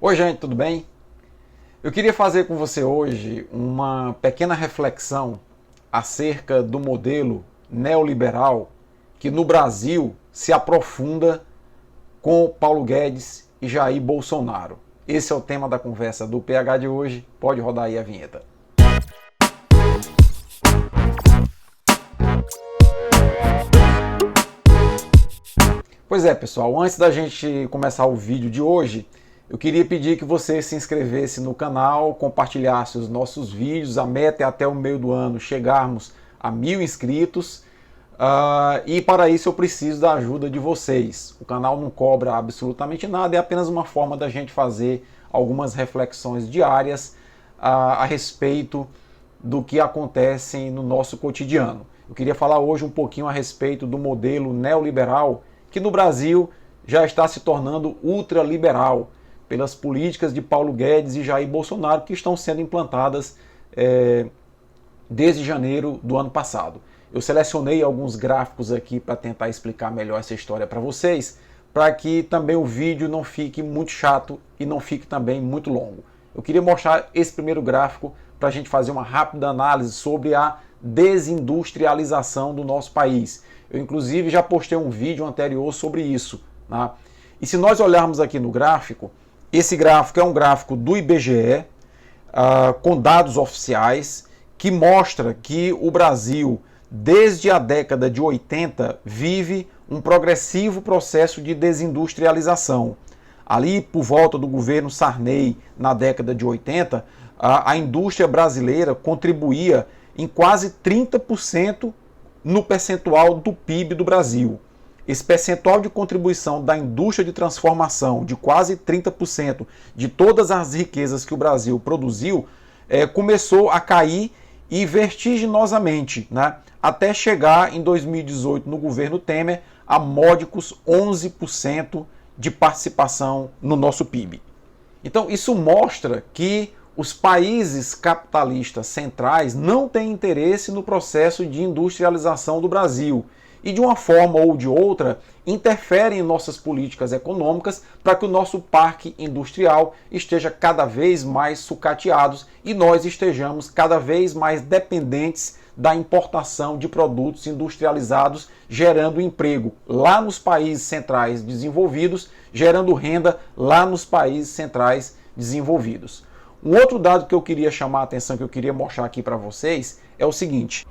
Oi, gente, tudo bem? Eu queria fazer com você hoje uma pequena reflexão acerca do modelo neoliberal que no Brasil se aprofunda com Paulo Guedes e Jair Bolsonaro. Esse é o tema da conversa do PH de hoje. Pode rodar aí a vinheta. Pois é, pessoal, antes da gente começar o vídeo de hoje, eu queria pedir que você se inscrevesse no canal, compartilhasse os nossos vídeos. A meta é até o meio do ano chegarmos a 1000 inscritos. E para isso eu preciso da ajuda de vocês. O canal não cobra absolutamente nada, é apenas uma forma da gente fazer algumas reflexões diárias a respeito do que acontece no nosso cotidiano. Eu queria falar hoje um pouquinho a respeito do modelo neoliberal que no Brasil já está se tornando ultraliberal pelas políticas de Paulo Guedes e Jair Bolsonaro que estão sendo implantadas desde janeiro do ano passado. Eu selecionei alguns gráficos aqui para tentar explicar melhor essa história para vocês, para que também o vídeo não fique muito chato e não fique também muito longo. Eu queria mostrar esse primeiro gráfico para a gente fazer uma rápida análise sobre a desindustrialização do nosso país. Eu inclusive já postei um vídeo anterior sobre isso, né? E se nós olharmos aqui no gráfico, esse gráfico é um gráfico do IBGE, com dados oficiais, que mostra que o Brasil, desde a década de 80, vive um progressivo processo de desindustrialização. Ali, por volta do governo Sarney, na década de 80, a indústria brasileira contribuía em quase 30% no percentual do PIB do Brasil. Esse percentual de contribuição da indústria de transformação de quase 30% de todas as riquezas que o Brasil produziu começou a cair e vertiginosamente, né? Até chegar em 2018 no governo Temer a módicos 11% de participação no nosso PIB. Então isso mostra que os países capitalistas centrais não têm interesse no processo de industrialização do Brasil e, de uma forma ou de outra, interferem em nossas políticas econômicas para que o nosso parque industrial esteja cada vez mais sucateado e nós estejamos cada vez mais dependentes da importação de produtos industrializados, gerando emprego lá nos países centrais desenvolvidos, gerando renda lá nos países centrais desenvolvidos. Um outro dado que eu queria chamar a atenção, que eu queria mostrar aqui para vocês, é o seguinte.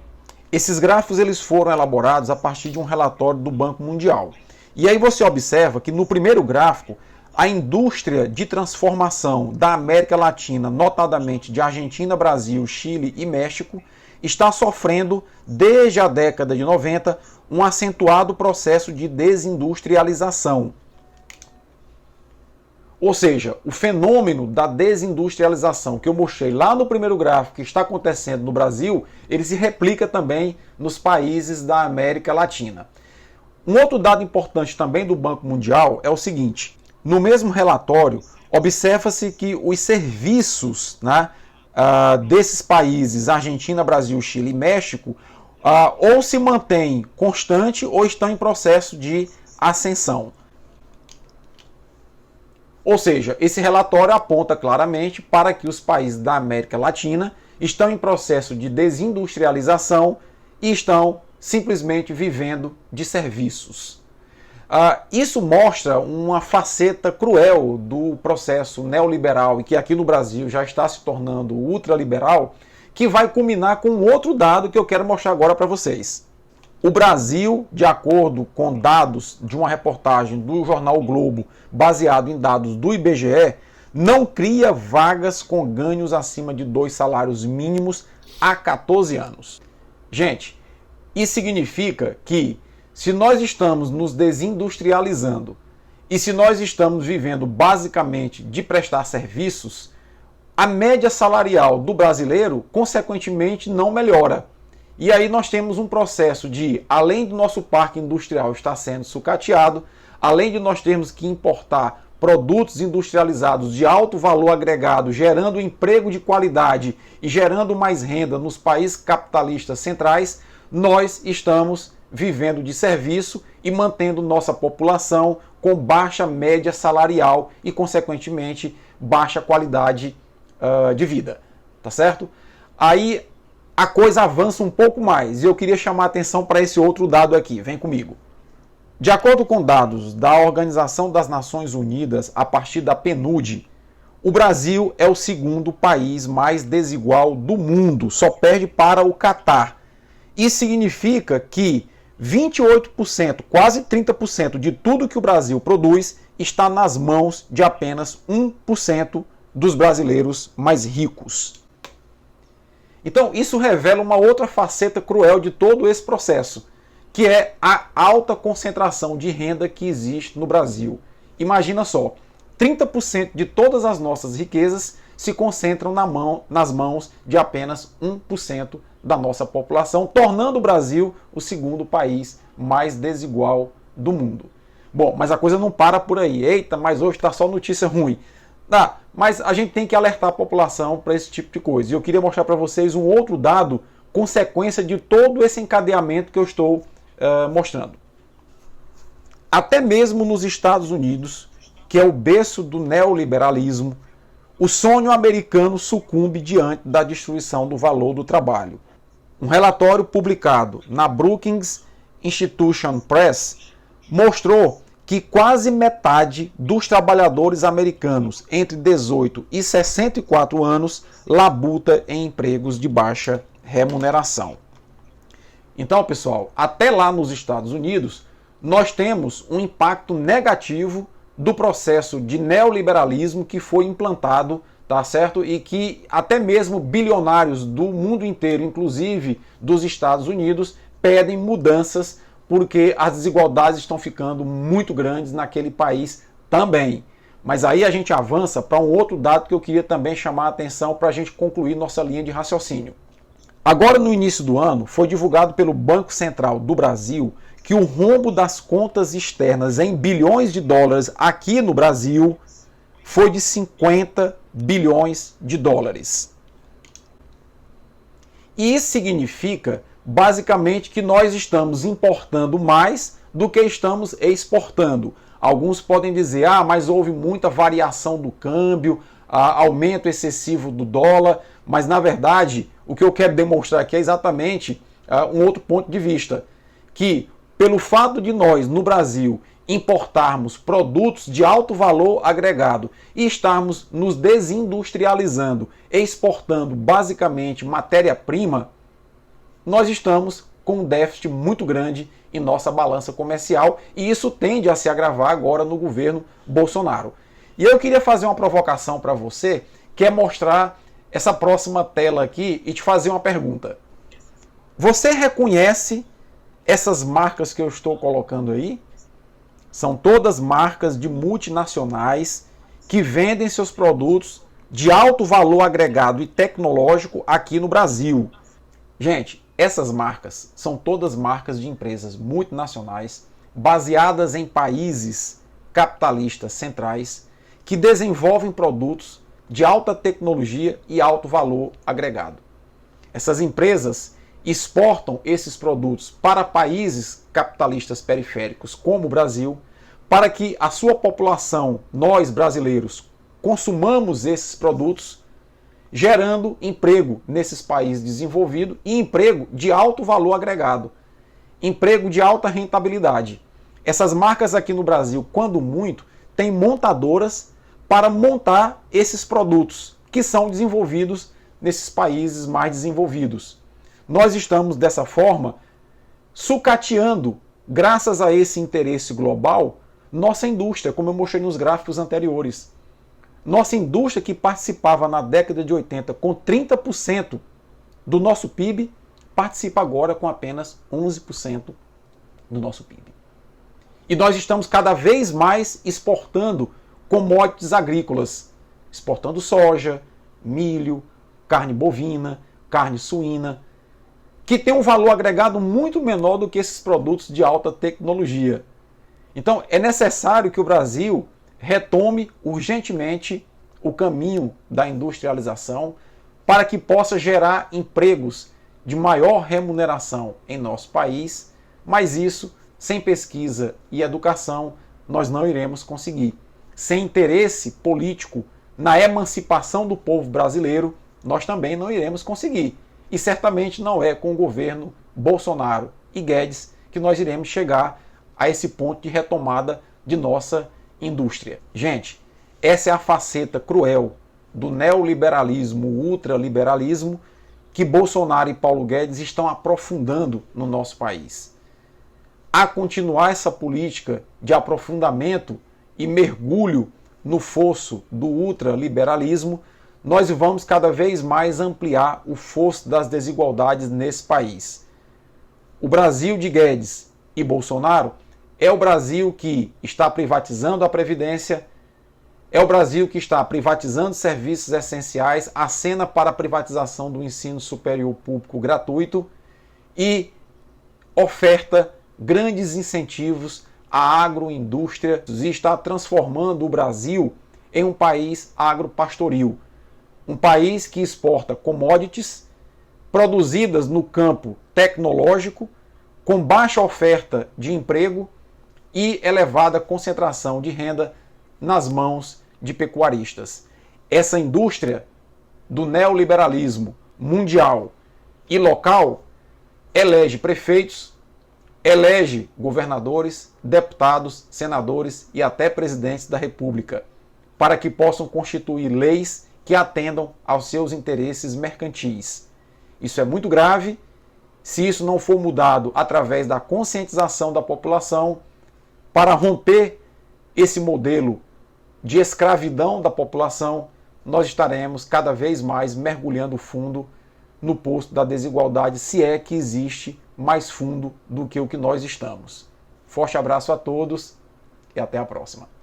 Esses gráficos eles foram elaborados a partir de um relatório do Banco Mundial. E aí você observa que no primeiro gráfico, a indústria de transformação da América Latina, notadamente de Argentina, Brasil, Chile e México, está sofrendo, desde a década de 90, um acentuado processo de desindustrialização. Ou seja, o fenômeno da desindustrialização que eu mostrei lá no primeiro gráfico que está acontecendo no Brasil, ele se replica também nos países da América Latina. Um outro dado importante também do Banco Mundial é o seguinte: no mesmo relatório, observa-se que os serviços, né, desses países, Argentina, Brasil, Chile e México, ou se mantêm constante ou estão em processo de ascensão. Ou seja, esse relatório aponta claramente para que os países da América Latina estão em processo de desindustrialização e estão simplesmente vivendo de serviços. Isso mostra uma faceta cruel do processo neoliberal e que aqui no Brasil já está se tornando ultraliberal, que vai culminar com outro dado que eu quero mostrar agora para vocês. O Brasil, de acordo com dados de uma reportagem do jornal o Globo, baseado em dados do IBGE, não cria vagas com ganhos acima de 2 salários mínimos há 14 anos. Gente, isso significa que se nós estamos nos desindustrializando e se nós estamos vivendo basicamente de prestar serviços, a média salarial do brasileiro, consequentemente, não melhora. E aí nós temos um processo de, além do nosso parque industrial estar sendo sucateado, além de nós termos que importar produtos industrializados de alto valor agregado, gerando emprego de qualidade e gerando mais renda nos países capitalistas centrais, nós estamos vivendo de serviço e mantendo nossa população com baixa média salarial e, consequentemente, baixa qualidade de vida, tá certo? Aí a coisa avança um pouco mais e eu queria chamar a atenção para esse outro dado aqui, vem comigo. De acordo com dados da Organização das Nações Unidas, a partir da PNUD, o Brasil é o segundo país mais desigual do mundo, só perde para o Catar. Isso significa que 28%, quase 30% de tudo que o Brasil produz está nas mãos de apenas 1% dos brasileiros mais ricos. Então, isso revela uma outra faceta cruel de todo esse processo, que é a alta concentração de renda que existe no Brasil. Imagina só, 30% de todas as nossas riquezas se concentram nas mãos de apenas 1% da nossa população, tornando o Brasil o segundo país mais desigual do mundo. Bom, mas a coisa não para por aí. Eita, mas hoje está só notícia ruim. Mas a gente tem que alertar a população para esse tipo de coisa. E eu queria mostrar para vocês um outro dado, consequência de todo esse encadeamento que eu estou mostrando. Até mesmo nos Estados Unidos, que é o berço do neoliberalismo, o sonho americano sucumbe diante da destruição do valor do trabalho. Um relatório publicado na Brookings Institution Press mostrou que quase metade dos trabalhadores americanos entre 18 e 64 anos labuta em empregos de baixa remuneração. Então, pessoal, até lá nos Estados Unidos, nós temos um impacto negativo do processo de neoliberalismo que foi implantado, tá certo? E que até mesmo bilionários do mundo inteiro, inclusive dos Estados Unidos, pedem mudanças porque as desigualdades estão ficando muito grandes naquele país também. Mas aí a gente avança para um outro dado que eu queria também chamar a atenção para a gente concluir nossa linha de raciocínio. Agora, no início do ano, foi divulgado pelo Banco Central do Brasil que o rombo das contas externas em bilhões de dólares aqui no Brasil foi de 50 bilhões de dólares. E isso significa, basicamente, que nós estamos importando mais do que estamos exportando. Alguns podem dizer, mas houve muita variação do câmbio, aumento excessivo do dólar, mas na verdade o que eu quero demonstrar aqui é exatamente um outro ponto de vista, que pelo fato de nós, no Brasil, importarmos produtos de alto valor agregado e estarmos nos desindustrializando, exportando basicamente matéria-prima, nós estamos com um déficit muito grande em nossa balança comercial e isso tende a se agravar agora no governo Bolsonaro. E eu queria fazer uma provocação para você, que é mostrar essa próxima tela aqui e te fazer uma pergunta. Você reconhece essas marcas que eu estou colocando aí? São todas marcas de multinacionais que vendem seus produtos de alto valor agregado e tecnológico aqui no Brasil. Gente, essas marcas são todas marcas de empresas multinacionais baseadas em países capitalistas centrais que desenvolvem produtos de alta tecnologia e alto valor agregado. Essas empresas exportam esses produtos para países capitalistas periféricos como o Brasil, para que a sua população, nós brasileiros, consumamos esses produtos, gerando emprego nesses países desenvolvidos e emprego de alto valor agregado, emprego de alta rentabilidade. Essas marcas aqui no Brasil, quando muito, têm montadoras para montar esses produtos que são desenvolvidos nesses países mais desenvolvidos. Nós estamos, dessa forma, sucateando, graças a esse interesse global, nossa indústria, como eu mostrei nos gráficos anteriores. Nossa indústria que participava na década de 80 com 30% do nosso PIB, participa agora com apenas 11% do nosso PIB. E nós estamos cada vez mais exportando commodities agrícolas, exportando soja, milho, carne bovina, carne suína, que tem um valor agregado muito menor do que esses produtos de alta tecnologia. Então é necessário que o Brasil retome urgentemente o caminho da industrialização para que possa gerar empregos de maior remuneração em nosso país, mas isso, sem pesquisa e educação, nós não iremos conseguir. Sem interesse político na emancipação do povo brasileiro, nós também não iremos conseguir. E certamente não é com o governo Bolsonaro e Guedes que nós iremos chegar a esse ponto de retomada de nossa indústria. Gente, essa é a faceta cruel do neoliberalismo, ultraliberalismo, que Bolsonaro e Paulo Guedes estão aprofundando no nosso país. A continuar essa política de aprofundamento e mergulho no fosso do ultraliberalismo, nós vamos cada vez mais ampliar o fosso das desigualdades nesse país. O Brasil de Guedes e Bolsonaro é o Brasil que está privatizando a Previdência, é o Brasil que está privatizando serviços essenciais, acena para a privatização do ensino superior público gratuito e oferta grandes incentivos à agroindústria e está transformando o Brasil em um país agropastoril. Um país que exporta commodities produzidas no campo tecnológico, com baixa oferta de emprego e elevada concentração de renda nas mãos de pecuaristas. Essa indústria do neoliberalismo mundial e local elege prefeitos, elege governadores, deputados, senadores e até presidentes da República, para que possam constituir leis que atendam aos seus interesses mercantis. Isso é muito grave. Se isso não for mudado através da conscientização da população, para romper esse modelo de escravidão da população, nós estaremos cada vez mais mergulhando fundo no poço da desigualdade, se é que existe mais fundo do que o que nós estamos. Forte abraço a todos e até a próxima.